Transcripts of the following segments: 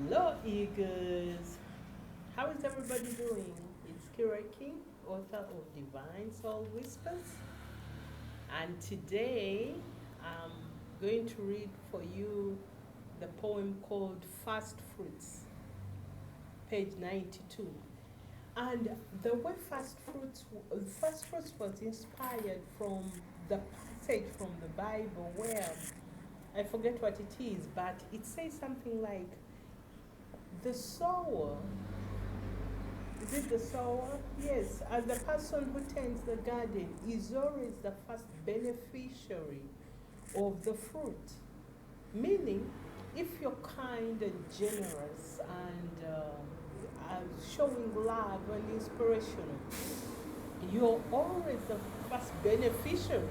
Hello, eagles. How is everybody doing? It's Keroy, author of Divine Soul Whispers, and today I'm going to read for you the poem called Fast Fruits, page 92. And the way Fast Fruits was inspired from the passage from the Bible where I forget what it is, but it says something like the sower. Is it the sower? Yes. And the person who tends the garden is always the first beneficiary of the fruit. Meaning, if you're kind and generous and showing love and inspiration, you're always the first beneficiary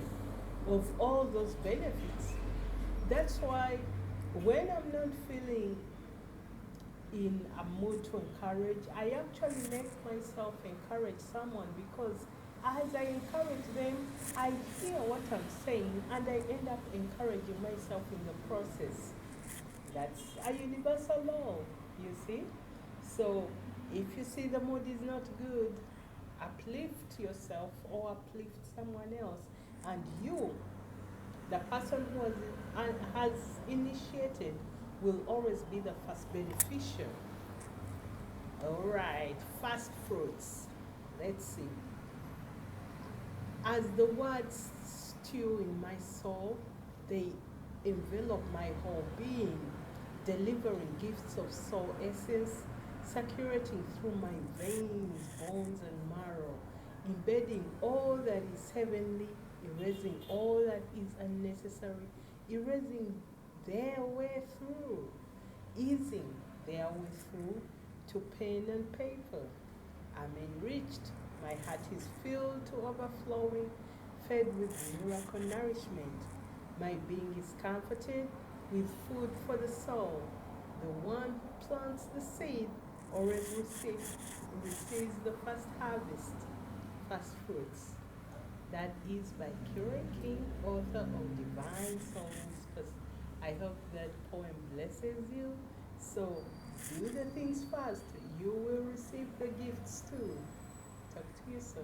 of all those benefits. That's why when I'm not feeling in a mood to encourage, I actually make myself encourage someone because as I encourage them, I hear what I'm saying and I end up encouraging myself in the process. That's a universal law, you see? So if you see the mood is not good, uplift yourself or uplift someone else, and you, the person who has initiated, will always be the first beneficiary. All right, fast fruits. Let's see. As the words stew in my soul, they envelop my whole being, delivering gifts of soul essence, circulating through my veins, bones, and marrow, embedding all that is heavenly, erasing all that is unnecessary, erasing their way through, easing their way through to pen and paper. I'm enriched, my heart is filled to overflowing, fed with miracle nourishment. My being is comforted with food for the soul. The one who plants the seed always receives the first harvest, first fruits. That is by Keroy King, author of Divine Soul Whispers. I hope that poem blesses you. So do the things fast. You will receive the gifts too. Talk to you soon.